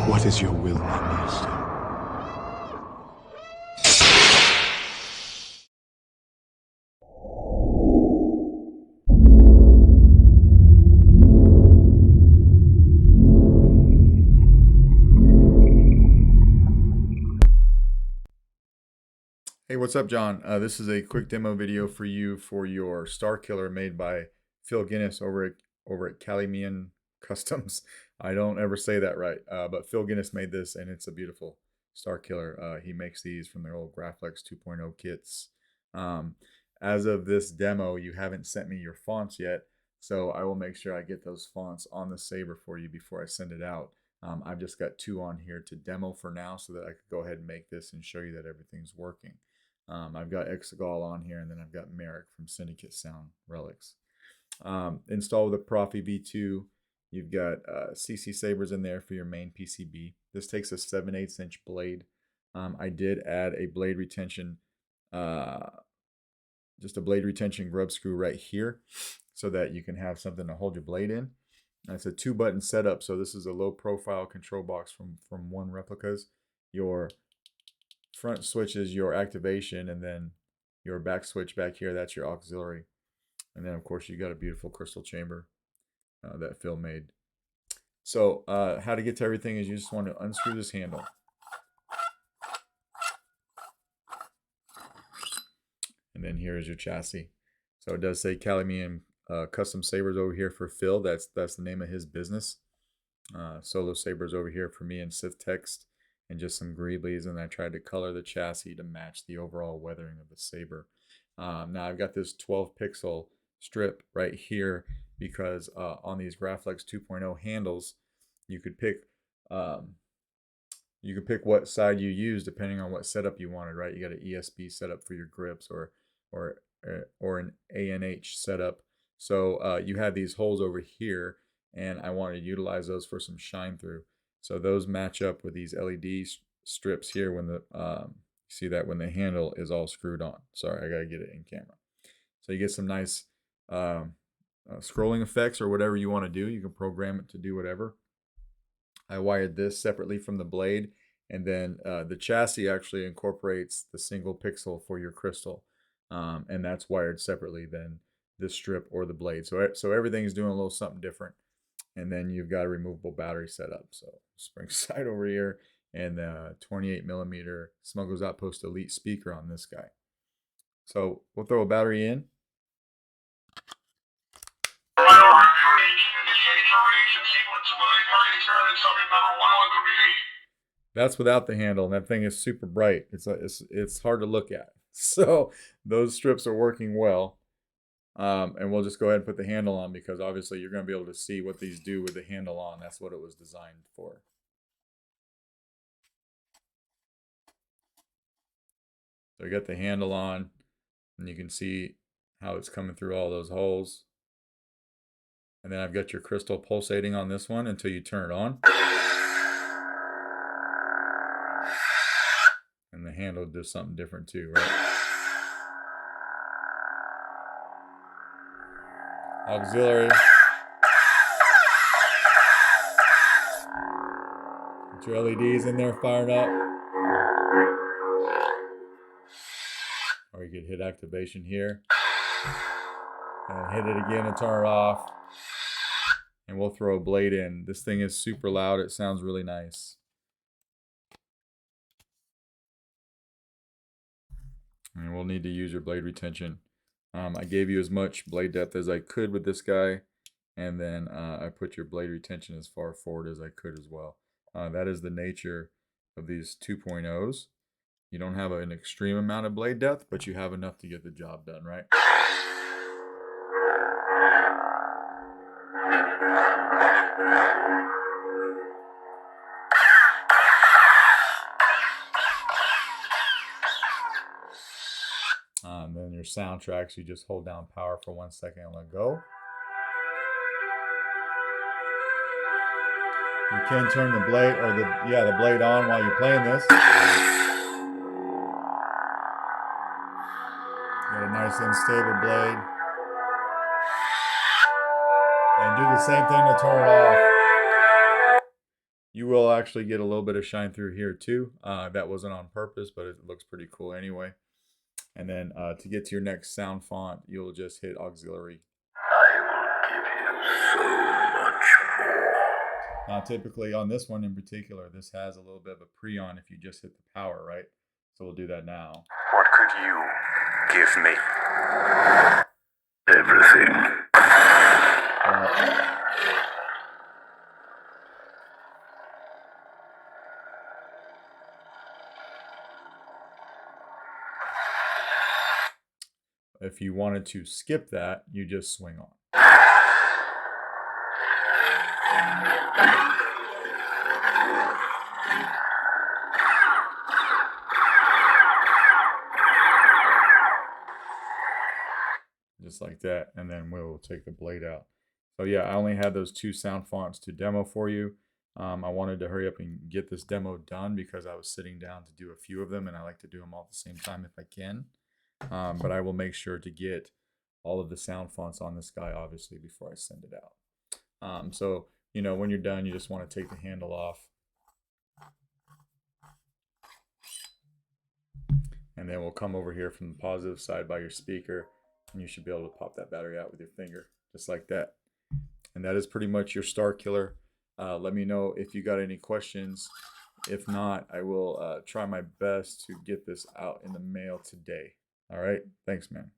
What is your will, my master? Hey, what's up, John? This is a quick demo video for you for your Starkiller made by Phil Guinness over at Kalymian Customs. I don't ever say that right, but Phil Guinness made this, and it's a beautiful Starkiller. He makes these from their old Graflex 2.0 kits. Um, as of this demo, you haven't sent me your fonts yet, so I will make sure I get those fonts on the Saber for you before I send it out. I've just got two on here to demo for now so that I could go ahead and make this and show you that everything's working. I've got Exegol on here, and then I've got Merrick from Syndicate Sound Relics. Install with a Proffie V2. You've got CC Sabers in there for your main PCB. This takes a 7/8 inch blade. I did add a blade retention, just a blade retention grub screw right here so that you can have something to hold your blade in. And it's a 2-button setup, so this is a low profile control box from One Replicas. Your front switch is your activation, and then your back switch back here, that's your auxiliary. And then of course you got a beautiful crystal chamber that Phil made. So how to get to everything is you just want to unscrew this handle. And then here is your chassis. So it does say Kalymian Custom Sabers over here for Phil. That's the name of his business. Solo Sabers over here for me and Sith Text, and just some greeblies, and I tried to color the chassis to match the overall weathering of the Saber. Now I've got this 12 pixel strip right here because on these Graflex 2.0 handles, you could pick what side you use depending on what setup you wanted, right? You got an ESP setup for your grips or an ANH setup. So you have these holes over here, and I wanted to utilize those for some shine through. So those match up with these LED strips here when the see that when the handle is all screwed on. Sorry, I gotta get it in camera. So you get some nice scrolling effects or whatever you want to do. You can program it to do whatever. I wired this separately from the blade, and then the chassis actually incorporates the single pixel for your crystal, and that's wired separately than this strip or the blade. So everything's doing a little something different. And then you've got a removable battery setup. So spring side over here, and the 28mm Smuggler's Outpost Elite speaker on this guy. So we'll throw a battery in. That's without the handle, and that thing is super bright. It's hard to look at. So those strips are working well. And we'll just go ahead and put the handle on, because obviously you're going to be able to see what these do with the handle on. That's what it was designed for. So we got the handle on, and you can see how it's coming through all those holes. And then I've got your crystal pulsating on this one until you turn it on. And the handle does something different too, right? Auxiliary. Get your LEDs in there fired up. Or you could hit activation here. And hit it again and turn it off. And we'll throw a blade in. This thing is super loud. It sounds really nice. And we'll need to use your blade retention. I gave you as much blade depth as I could with this guy, and then I put your blade retention as far forward as I could as well. That is the nature of these 2.0s. You don't have an extreme amount of blade depth, but you have enough to get the job done, right? And then your soundtracks, you just hold down power for 1 second and let go. You can turn the blade or the blade on while you're playing this. Got a nice unstable blade. And do the same thing to turn it off. You will actually get a little bit of shine through here too. That wasn't on purpose, but it looks pretty cool anyway. And then to get to your next sound font, you'll just hit auxiliary. I will give you so much more. Now, typically on this one in particular, this has a little bit of a pre-on if you just hit the power, right? So we'll do that now. What could you give me? Everything. If you wanted to skip that, you just swing on. Just like that, and then we'll take the blade out. So yeah, I only had those 2 sound fonts to demo for you. I wanted to hurry up and get this demo done because I was sitting down to do a few of them, and I like to do them all at the same time if I can. But I will make sure to get all of the sound fonts on this guy, obviously, before I send it out. So, you know, when you're done, you just want to take the handle off. And then we'll come over here from the positive side by your speaker, and you should be able to pop that battery out with your finger, just like that. And that is pretty much your Starkiller. Let me know if you got any questions. If not, I will try my best to get this out in the mail today. All right. Thanks, man.